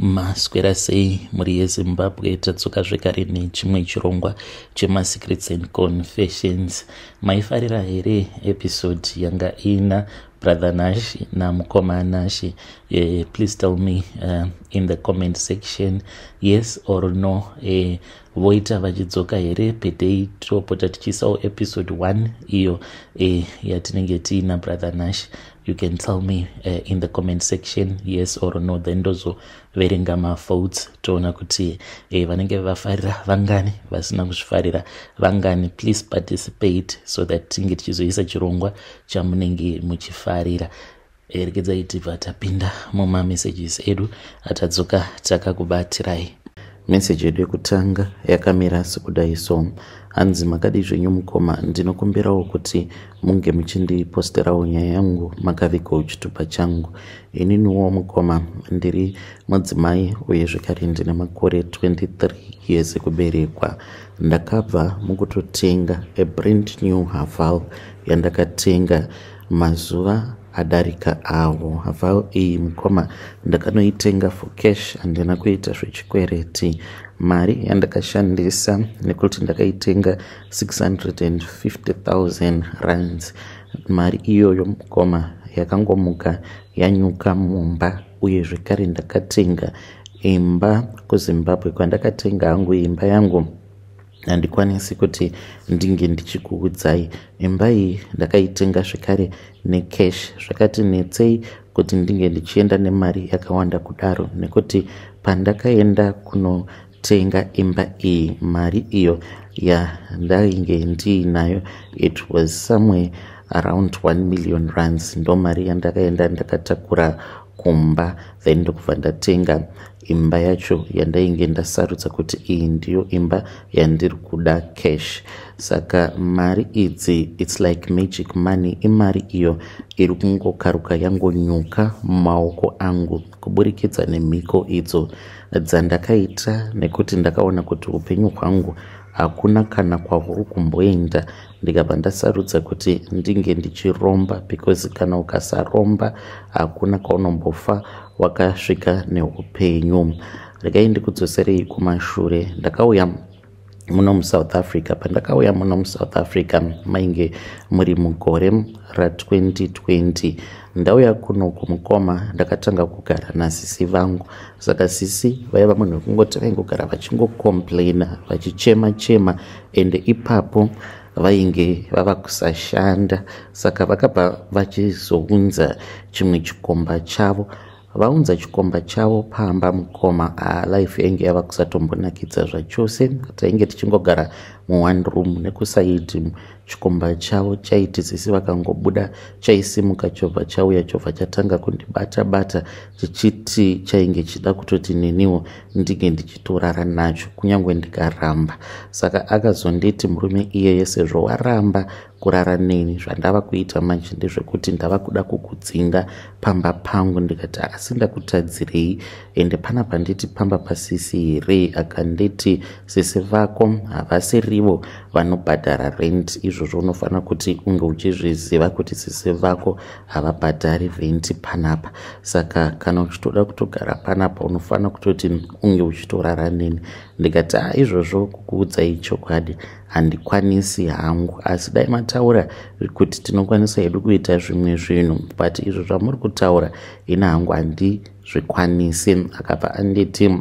Maswera sei muri yeZimbabwe. Tatsoka zvekare nechimwe chirongwa chema-secrets and confessions. Maifarira here episode yanga ina brother Nash namukoma Nash? Please tell me in the comment section yes or no. Voita vachidzoka here pedei topota tichisawo episode 1 iyo yatinenge tiina brother Nash. You can tell me in the comment section yes or no, then ndozoverenga mavotes toona kuti vanenge vafarira vangani, vasina kuzvifarira vangani. Please participate so that tinge tichizoisa chirongwa chamunenge muchifarira. Regedzai tibva tapinda mumamessages edu atadzoka takakubatirai. Message yedu yekutanga yakamira sekudai so: hanzi makadi zvenyu mukoma, ndinokumbirawo kuti munge muchindiposterawo nyaya yangu makavikawo chitupa changu. Ininiwo mukoma ndiri mudzimai uye zvekare ndine makore 23 years ekuberekwa. Ndakabva mukutotenga a brand new Haval yandakatenga mazuva adarika avo. Haval iyi mukoma ndakanoitenga for cash, handina kuita zvechikwereti. Mari yandakashandisa nekuti ndakaitenga 650,000 rands. Mari iyoyo mukoma yakangomuka yanyuka mumba, uye zvekare ndakatenga imba kuZimbabwe kwandakatenga hangu imba yangu. Handikwanisi kuti ndinge ndichikuudzai. Imba iyi ndakaitenga zvekare necash. Zvakati netsei kuti ndinge ndichienda nemari yakawanda kudaro, nekuti pandakaenda kunotenga imba iyi, mari iyo yandainge ndiinayo it was somewhere around 1 million rands. Ndo mari yandakaenda ndakatakura kumba, then ndokubva ndatenga imba yacho yandainge ndasarudza kuti iyi ndiyo imba yandiri kuda cash. Saka mari idzi it's like magic money. Imari iyo iri kungokaruka yangonyuka mumaoko angu kuburikidza nemhiko idzo dzandakaita, nekuti ndakaona kuti upenyu hwangu hakuna kana kwahuri kumboenda ndikabva ndasarudza kuti ndinge ndichiromba, because kana ukasaromba hakuna kwaunombofa wakasvika neupenyu. Regai ndikudzoserei kumashure. Ndakauya muno muSouth Africa. Pandakauya muno muSouth Africa mainge muri mugore ra2020. Ndauya kuno kumukoma ndakatanga kugara nasisi vangu. Saka sisi vaiva munhu wekungoti vaingogara vachingocomplaina vachichema-chema, ende ipapo vainge vava kusashanda. Saka vakabva vachizounza chimwe chikomba chavo. Vaunza chikomba chavo pamba mukoma. Life yange yava kusatombonakidza zvachose. Tainge tichingogara mu1 room nekusaidi. Chikomba chavo chaiti sisi vakangobuda chaisimuka chovha chauya, chovha chatanga kundibata-bata chichiti chainge chida kutoti neniwo ndinge ndichitorara nacho kunyange ndikaramba. Saka akazonditi murume iyeye, sezvo waramba kurara neni, zvandava kuita manje ndezvekuti ndava kuda kukudzinga pamba pangu. Ndikati asi ndakutadzirei, ende pana panditi pamba pasisi here? Akanditi sisi vako havasirivo vanobhadhara rent. Izvozvo unofanira kuti unge uchizviziva kuti sisi vako havabhadhari rent panapa. Saka kana uchitoda kutogara panapa unofanira kutoti unge uchitorara neni. Ndikati izvozvo kukuudzai chokwadi handikwanisi hangu, asi dai mataura kuti tinokwanisa hedu kuita zvimwe zvinhu, but izvo zvamuri kutaura ina hangu handizvikwanisi. Akabva anditi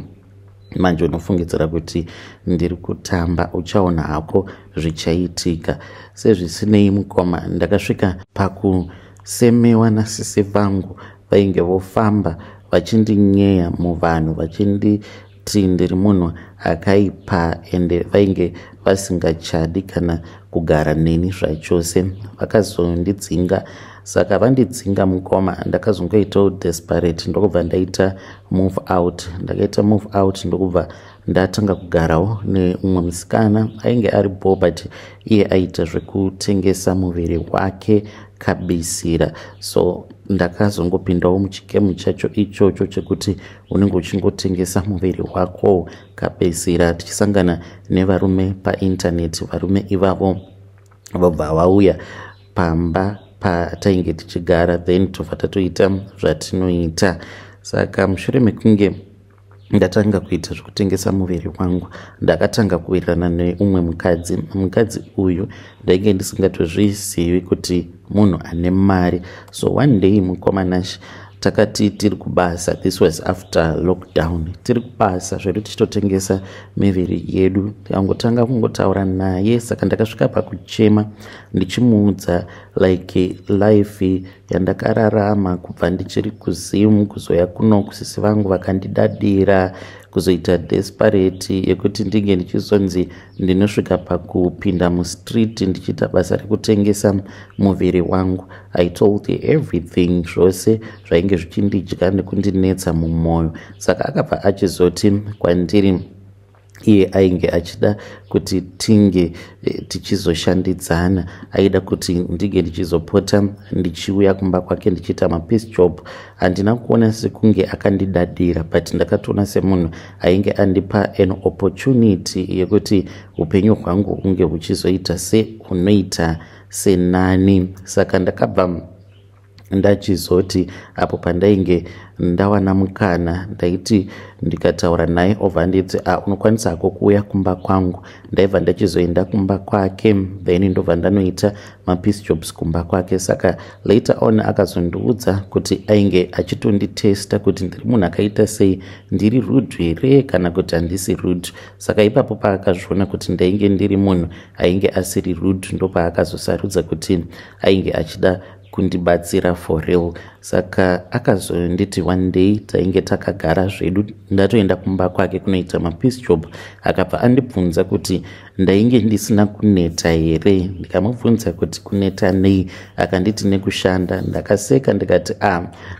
manje unofungidzira kuti ndiri kutamba, uchaona hako zvichaitika. Sezvisinei mukoma, ndakasvika pakusemewa nasisi vangu. Vainge vofamba vachindinyeya muvanhu vachinditi ndiri munhu akaipa, ende vainge vasingachadi kana kugara neni zvachose. Vakazondidzinga. Saka vandidzinga mukoma, ndakazongoitawo desperate, ndokubva ndaita move out. Ndakaita move out ndokubva ndatanga kugarawo neumwe musikana ainge ari but iye aita zvekutengesa muviri wake kabisira. So ndakazongopindawo muchikemu chacho ichocho chekuti unenge uchingotengesa muviri wako kabisira. Tichisangana nevarume paintaneti. Varume ivavo vobva vauya pamba patainge tichigara, then tobva tatoita zvatinoita. Saka mushure mekunge ndatanga kuita zvekutengesa muviri wangu. Ndakatanga kuwirirana neumwe mukadzi uyu ndainge ndisingatozvizivi kuti munhu ane mari. So one day mukomanashi takati tiri kubasa, this was after lockdown, tiri kubasa zvedu tichitotengesa miviri yedu. Ndikangotanga kungotaura naye, saka ndakasvika pakuchema ndichimuudza like life yandakararama kubva ndichiri kuzimu kuzoya kuno kusisi vangu vakandidadira, kuzoita desperate yekuti ndinge ndichizonzi ndinosvika pakupinda mustreet ndichiita basa rekutengesa muviri wangu. I told you everything, zvose zvainge zvichindidya nekundinetsa mumwoyo. Saka akabva achizoti kwandiri iye ainge achida kuti tinge tichizoshandidzana, aida kuti ndige ndichizopota ndichiuya kumba kwake ndichiita mapiece job. Handina kuona sekunge akandidadira, but ndakatoona semunhu ainge andipa an opportunity yekuti upenyu hwangu unge huchizoita sehunoita senani. Saka ndakabva ndachizoti apo pandainge ndawana mukana ndaiti ndikataura naye obva nditi unokwanisa hako kuuya kumba kwangu. Ndaibva ndachizoenda kumba kwake, then ndobva ndanoita mapiece jobs kumba kwake. Saka later on akazondiudza kuti ainge achitonditesta kuti ndiri munhu akaita sei, ndiri rude here kana kuti handisi rude. Saka ipapo paakazviona kuti ndainge ndiri munhu ainge asiri rude, ndopaakazosarudza kuti ainge achida kundibatsira for real. Saka akazonditi one day tainge takagara zvedu, ndatoenda kumba kwake kunoita mapiece job. Akabva andibvunza kuti ndainge ndisina kuneta here. Ndikamubvunza kuti kuneta nei? Akanditi nekushanda. Ndakaseka ndikati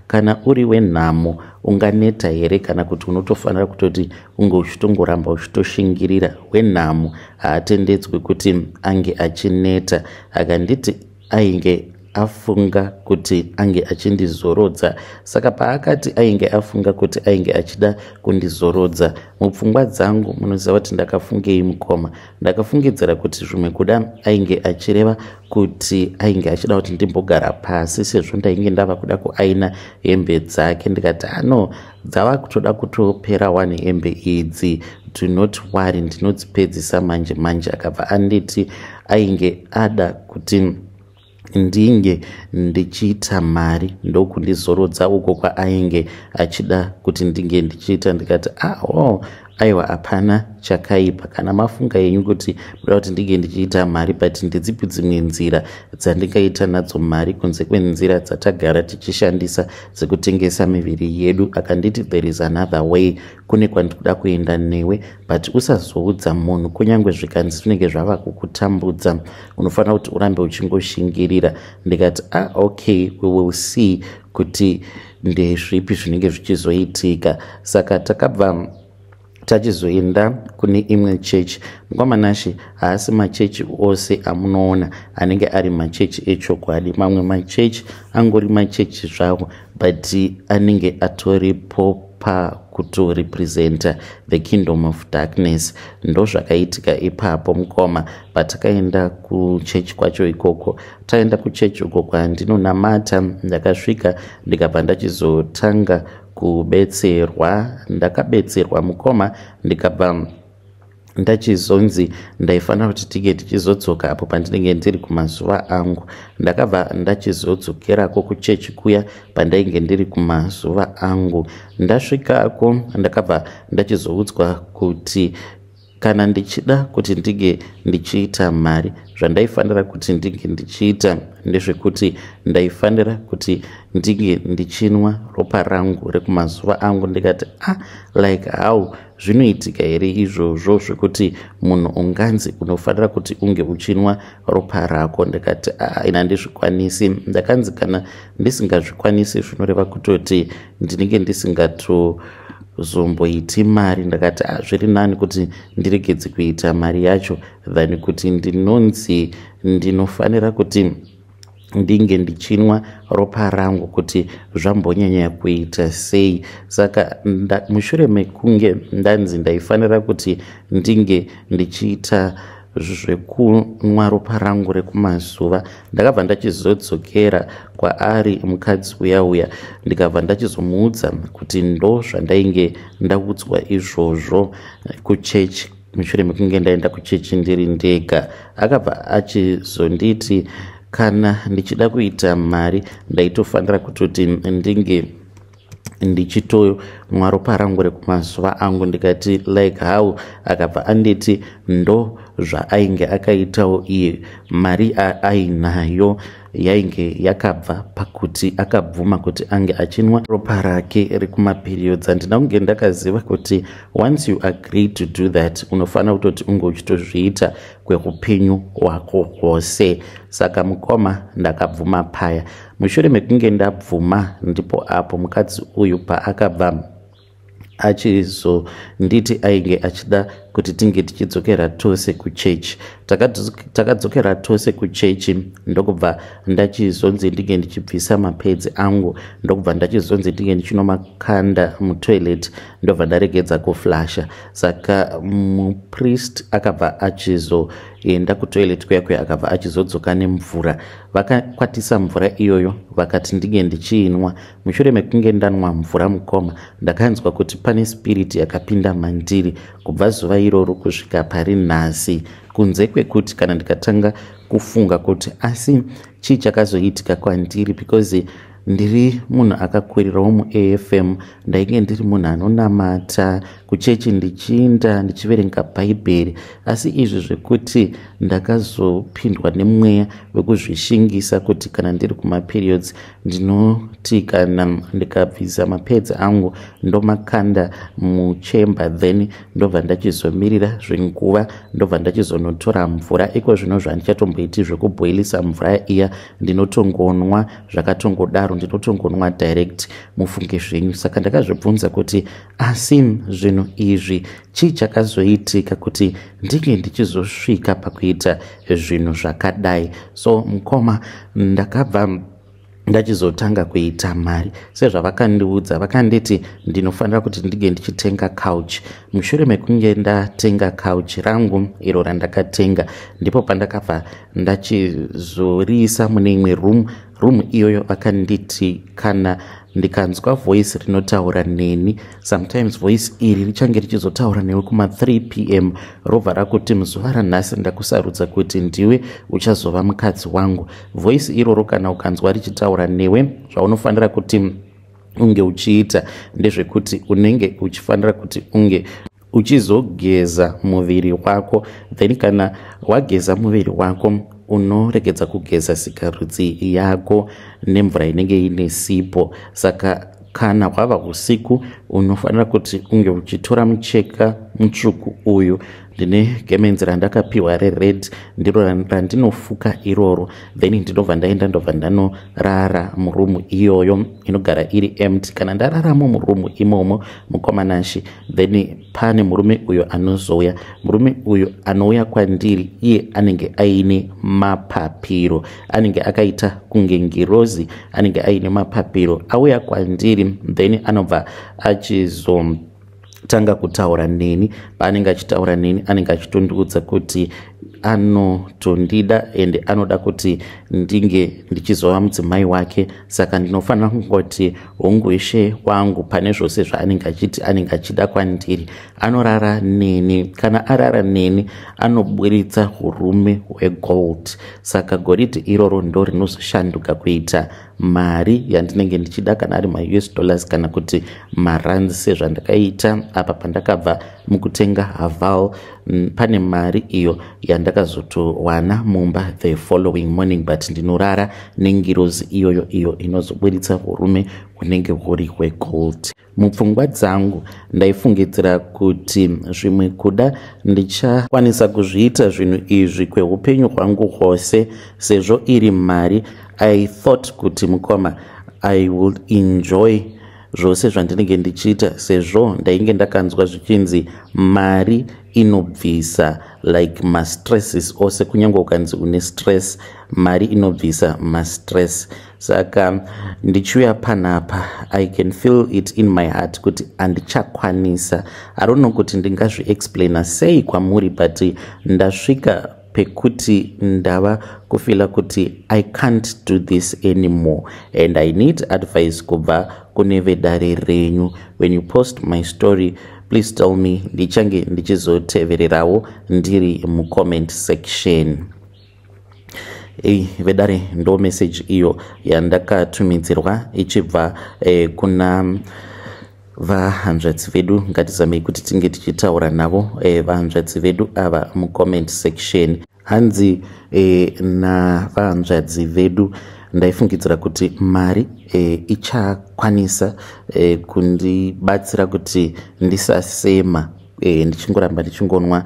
kana uri wenhamo unganeta here kana kuti unotofanira kutoti unge uchitongoramba uchitoshingirira? Wenhamo haatendedzwi kuti ange achineta. Akanditi ainge afunga kuti ange achindizorodza. Saka paakati ainge afunga kuti ainge achida kundizorodza, mupfungwa dzangu munoziva kuti ndakafungei mukoma? Ndakafungidzira kuti zvimwe kuda ainge achireva kuti ainge achida kuti ndimbogara pasi sezvo ndainge ndava kuda kuaina hembe dzake. Ndikati dzava kutoda kutopera 1 hembe idzi, do not worry, ndinodzipedzisa manje manje. Akabva anditi ainge ada kuti ndinge ndichiita mari ndokundizorodza uko kwaainge achida kuti ndinge ndichiita. Ndikati aiwa, hapana chakaipa kana mafunga yenyu kuti muda kuti ndinge ndichiita mari, but ndedzipi dzimwe nzira dzandingaita nadzo mari kunze kwenzira dzatagara tichishandisa dzekutengesa miviri yedu? Akanditi there is another way, kune kwandikuda kuenda newe, but usazoudza munhu, kunyange zvikanzi zvinenge zvava kukutambudza, unofanira kuti urambe uchingoshingirira. Ndikati okay, we will see kuti ndezvipi zvinenge zvichizoitika. Saka takabva tachizoenda kune imwe chechi. Mukomanashi haasi machechi ose amunoona anenge ari machechi echokwadi. Mamwe machechi angori machechi zvawo, but anenge atoripo pakutorepresenta the kingdom of darkness. Ndo zvakaitika ipapo mukoma patakaenda kuchechi kwacho ikoko. Taenda kuchechi uko kwandinonamata, ndakasvika ndikabva ndachizotanga kubetserwa. Ndakabetserwa mukoma, ndikabva ndachizonzi ndaifanira kuti tige tichizodzoka apo pandinenge ndiri kumazuva angu. Ndakabva ndachizodzokerako kuchechi kuya pandainge ndiri kumazuva angu. Ndasvikako ndakabva ndachizoudzwa kuti kana ndichida kuti ndige ndichiita mari, zvandaifanira kuti ndinge ndichiita ndezvekuti ndaifanira kuti ndinge ndichinwa ropa rangu rekumazuva angu. Ndikati like how zvinoitika here izvozvo zvekuti munhu unganzi unofanira kuti unge uchinwa ropa rako? Ndikati ina ndizvikwanisi. Ndakanzi kana ndisingazvikwanisi zvinoreva kutoti ndinenge ndisingatozomboiti mari. Ndakati zviri nani kuti ndiregedze kuita mari yacho than kuti ndinonzi ndinofanira kuti ndinge ndichinwa ropa rangu kuti zvambonyanya kuita sei. Saka mushure mekunge ndanzi ndaifanira kuti ndinge ndichiita zvekunwa ropa rangu rekumazuva. Ndakabva ndachizodzokera kwaari mukadzi uya ndikabva ndachizomuudza kuti ndo zvandainge ndaudzwa izvozvo kuchechi mushure mekunge ndaenda kuchechi ndiri ndega. Akabva achizonditi kana ndichida kuita mari ndaitofanira kutoti ndinge ndichitonwa ropa rangu rekumazuva angu. Ndikati like how? Akabva anditi ndo zvaainge akaitawo iye. Mari ainayo yainge yakabva pakuti akabvuma kuti ange achinwa ropa rake rekumaperiods. Handina kunge ndakaziva kuti once you agree to do that unofanira kutoti unge uchitozviita kweupenyu hwako hwose. Saka mukoma ndakabvuma paya. Mushure mekunge ndabvuma ndipo apo mukadzi uyu paakabva achizonditi ainge achida kuti tinge tichidzokera tose kuchechi. Takadzokera tose kuchechi ndokubva ndachizonzi ndinge ndichibvisa mapedzi angu, ndokubva ndachizonzi ndinge ndichinomakanda mutoilet, ndobva ndaregedza kuflasha. Saka mupriest akabva achizoenda kutoilet kuyakwe, akabva achizodzoka nemvura. Vakakwatisa mvura iyoyo vakati ndinge ndichiinwa. Mushure mekunge ndanwa mvura mukoma ndakanzwa kuti pane spirit yakapinda mandiri kubva zuva iroro kusvika pari nhasi, kunze kwekuti kana ndikatanga kufunga kuti asi chii chakazoitika kwandiri, because ndiri munhu akakurirawo muAFM, ndainge ndiri munhu anonamata kuchechi ndichiinda ndichiverenga bhaibheri. Asi izvi zvekuti ndakazopindwa nemweya wekuzvishingisa kuti kana ndiri kumaperiods ndinoti kana ndikabvisa mapedzi angu ndomakanda muchemba, then ndobva ndachizomirira zvenguva, ndobva ndachizonotora mvura. Iko zvino zvandichatomboiti zvekubhoilisa mvura iya, ndinotongonwa zvakatongodaro, ndinotongonwa direct, mufunge zvenyu. Saka ndakazvibvunza kuti asi zvinhu izvi chii chakazoitika kuti ndinge ndichizosvika pakuita zvinhu zvakadai. So mukoma ndakabva ndachizotanga kuita mari sezvavakandiudza. Vakanditi ndinofanira kuti ndinge ndichitenga couch. Mushure mekunge ndatenga couch rangu iro randakatenga, ndipo pandakabva ndachizoriisa mune imwe room iyoyo. Vakanditi kana ndikanzwa voice rinotaura neni, sometimes voice iri richange richizotaura newe kuma 3 p.m. robva rakuti muzuva ranhasi ndakusarudza kuti ndiwe uchazova mukadzi wangu. Voice iroro kana ukanzwa richitaura newe, zvaunofanira kuti unge uchiita ndezvekuti unenge uchifanira kuti unge uchizogeza muviri wako, then kana wageza muviri wako unoregedza kugeza sikarudzi yako nemvura inenge ine sipo. Saka kana kwava usiku unofanira kuti unge uchitora mucheka mutsvuku uyu, ndine gemenzi randakapiwa rered, ndiro randinofuka iroro, then ndinobva ndaenda ndobva ndanorara murumu iyoyo inogara iri empty. Kana ndararamo murumu imomo mukomanashi, then pane murume uyo anozouya. Murume uyo anouya kwandiri, iye anenge aine mapapiro, anenge akaita kunge ngirozi, anenge aine mapapiro. Auya kwandiri, then anobva achizotanga kutaura neni. Paanenge achitaura neni anenge achitondiudza kuti anotondida ende anoda kuti ndinge ndichizova mudzimai wake. Saka ndinofanira kungoti hongweshe wangu pane zvose zvaanenge achiti anenge achida kwandiri. Anorara neni, kana arara neni anobwiritsa urume hwegold. Saka goridhe iroro ndo rinozoshanduka kuita mari yandinenge ndichida, kana ari maUS dollars kana kuti marands sezvandakaita apa pandakabva mukutenga Haval. Pane mari iyo yandakazotowana mumba the following morning, but ndinorara nengirozi iyo inozobuditsa urume hunenge huri hwegold. Mupfungwa dzangu ndaifungidzira kuti zvimwe kuda ndichakwanisa kuzviita zvinhu izvi kweupenyu hwangu hwose, sezvo iri mari. I thought kuti mukoma I will enjoy zvose zvandinenge ndichiita, sezvo ndainge ndakanzwa zvichinzi mari inobvisa like mastresses ose. Kunyange ukanzi une stress, mari inobvisa mastress. saka ndichiuya panapa I can feel it in my heart kuti andichakwanisa. I don't know kuti ndingazviexplaina sei kwamuri, but ndasvika pekuti ndava kufila kuti I can't do this anymore and I need advice kubva kune vedare renyu. When you post my story, please tell me, ndichange ndichizotevererawo ndiri mucomment section. Vedare ndo message iyo yandakatumidzirwa ichibva kuna vahanzvadzi vedu. Ngatizamei kuti tinge tichitaura navo vahanzvadzi vedu ava mucomment section. Hanzi navahanzvadzi vedu ndaifungidzira kuti mari ichakwanisa kundibatsira kuti ndisasema ndichingoramba ndichingonwa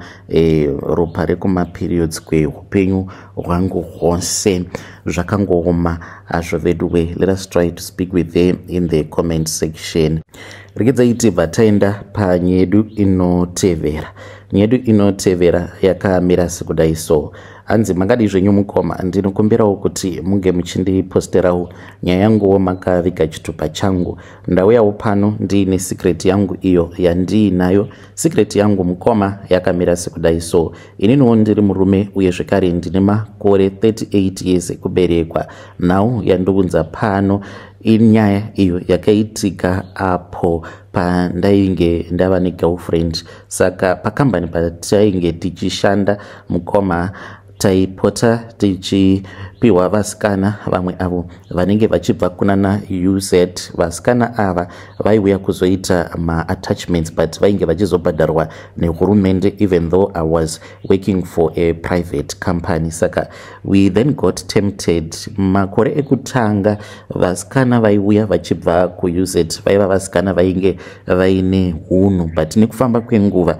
ropa rekumaperiods kweupenyu hwangu hwose zvakangooma hazvo vedu we. Let us try to speak with them in the comment section. Regedzai tibva taenda panyedu inotevera. Nyedu inotevera yakamira sekudai so. Hanzi mangadi zvenyu mukoma, ndinokumbirawo kuti munge muchindiposterawo nyaya yanguwo makaviga chitupa changu. Ndauyawo pano ndiine secret yangu iyo yandiinayo. Secret yangu mukoma yakamira sekudai so. Ininiwo ndiri murume uye zvekare ndine makore 38 years ekuberekwa. Now yandiunza pano inyaya iyo yakaitika apo pandainge ndava negirlfriend. Saka pakambani patainge tichishanda mukoma taipota tichipiwa vasikana vamwe avo vanenge vachibva kunana UZ. Vasikana ava vaiuya kuzoita ma-attachments but vainge vachizobhadharwa nehurumende, even though I was working for a private company. Saka we then got tempted. Makore ekutanga vasikana vaiuya vachibva kuUZ vaiva vasikana vainge vaine hunhu, but nekufamba kwenguva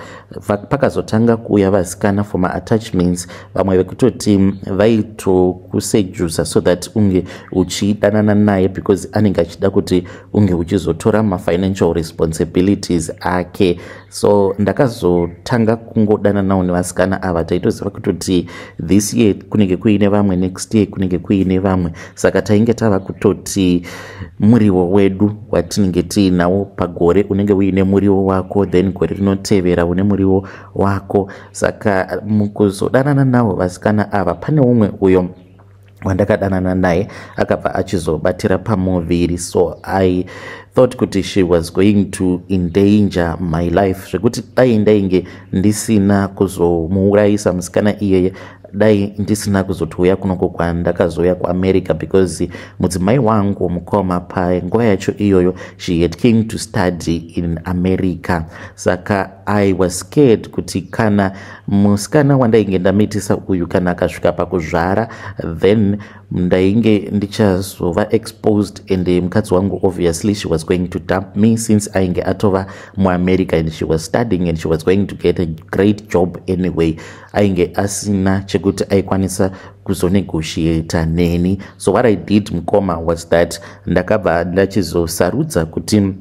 pakazotanga kuuya vasikana for ma-attachments vamwe vekutoti vaitokusejusa so that unge uchidanana naye because anenge achida kuti unge uchizotora ma-financial responsibilities ake. So ndakazotanga kungodananawo nevasikana ava taitoziva kutoti this year kunenge kuine vamwe, next year kunenge kuine vamwe. Saka tainge tava kutoti muriwo wedu watinenge tiinawo pagore unenge uine muriwo wako, then gore rinotevera une muriwo wako. Saka mukuzodanana navo vasikana ava pane umwe uyo wandakadanana naye akabva achizobatira pamuviri. So I thought kuti she was going to endanger my life, zvekuti dai ndainge ndisina kuzomuurayisa musikana iyeye, dai ndisina kuzotouya kunoko kwandakazoya kuAmerica, because mudzimai wangu mukoma panguva yacho iyoyo she had came to study in America. Saka I was scared kuti kana musikana wandainge ndamitisa uyu kana akasvika pakuzvara, then ndainge ndichazova exposed, and mukadzi wangu obviously she was going to dump me since ainge atova muAmerica and she was studying and she was going to get a great job anyway. Ainge asina chekuti aikwanisa kuzonegotiata neni. So what I did mukoma was that ndakabva ndachizosarudza kuti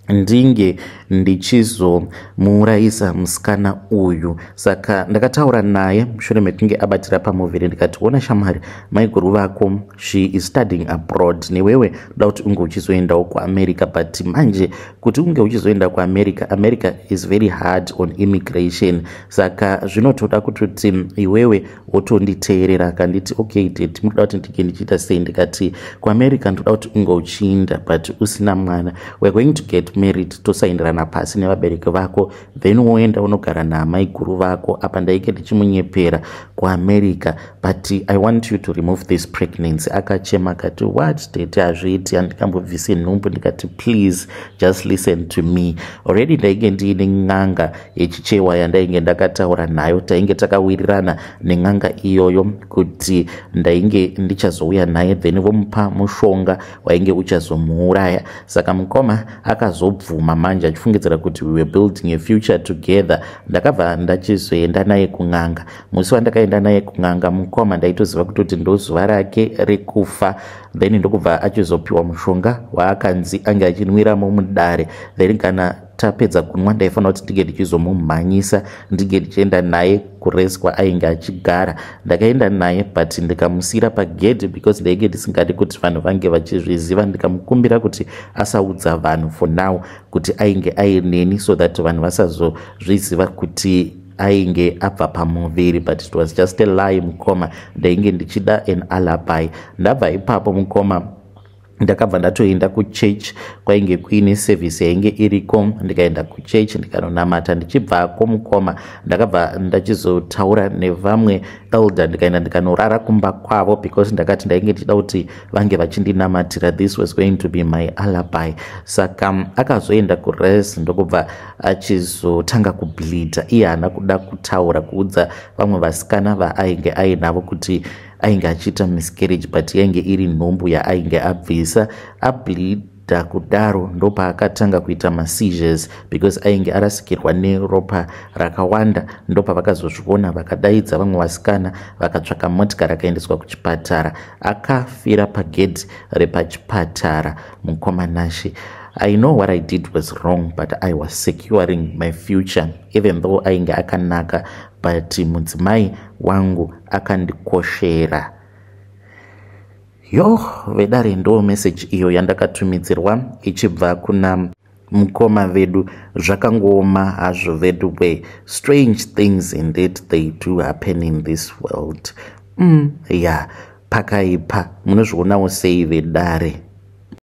ndinge ndichizomuurayisa musikana uyu. Saka ndakataura naye mushure mekunge abatira pamuviri ndikati, ona shamwari, maiguru vako she is studying abroad, newewe ndoda kuti unge uchizoendawo kuAmerica, but manje kuti unge uchizoenda kuAmerica, America is very hard on immigration. Saka zvinotoda kutoti iwewe wotonditeerera. Akanditi okay dad, munoda kuti ndinge ndichiita sei? Ndikati kuAmerica ndoda kuti unge uchienda but usina mwana, we're going to get married, tosaindirana pasi nevabereki vako, then woenda unogara naamai guru vako. Apa ndaike ndichimunyepera kuAmerica, but I want you to remove this pregnancy. Akachema akati, what dad, hazviiti, handikambobvise nhumbu. Ndikati please just listen to me. Already ndainge ndiine n'anga yechichewa yandainge ndakataura nayo, tainge takawirirana nen'anga iyoyo kuti ndainge ndichazouya naye, then vomupa mushonga wainge uchazomuuraya. Saka mukoma akazobvuma manje achifungidzira kuti we were building a future together. Ndakabva ndachizoenda naye kun'anga. Musi wandakaenda naye kun'anga mukoma ndaitoziva kutoti ndozuva rake rekufa, then ndokubva achizopiwa mushonga waakanzi ange achinwiramo mudare, then kana tapedza kunwa ndaifanira kuti ndige ndichizomumhanyisa ndige ndichienda naye kuresi kwaainge achigara. Ndakaenda naye but ndikamusiyira pagedhi because ndainge ndisingadi kuti vanhu vange vachizviziva. Ndikamukumbira kuti asaudza vanhu for now kuti ainge aineni so that vanhu vasazozviziva kuti ainge abva pamuviri, but it was just a lie. Mukoma ndainge ndichida an alibi. Ndabva ipapo mukoma ndakabva ndatoenda kuchechi kwainge kuine service yainge iriko. Ndikaenda kuchechi ndikanonamata. Ndichibvako mukoma ndakabva ndachizotaura nevamwe elder ndikaenda ndikanorara kumba kwavo because ndakati ndainge ndichida kuti vange vachindinamatira. This was going to be my alibi. Saka akazoenda kurest ndokubva achizotanga kubleeda. Iye haana kuda kutaura kuudza vamwe vasikana vaainge ainavo kuti ainge achiita miscarriage but yainge iri nhumbu yaainge abvisa. Ableeda kudaro ndopaakatanga kuita maseizures because ainge arasikirwa neropa rakawanda. Ndopavakazozviona vakadaidza vamwe vasikana vakatsvaka motikari akaendeswa kuchipatara. Akafira pagedhi repachipatara mukoma Nashe. I know what I did was wrong, but I was securing my future even though ainge akanaka, but mudzimai wangu akandikoshera. Yo vedare ndo message iyo yandakatumidzirwa ichibva kuna mukoma vedu. Zvakangoma hazvo vedu we. Strange things indeed they do happen in this world. Yeah, pakaipa munozvionawo sei vedare?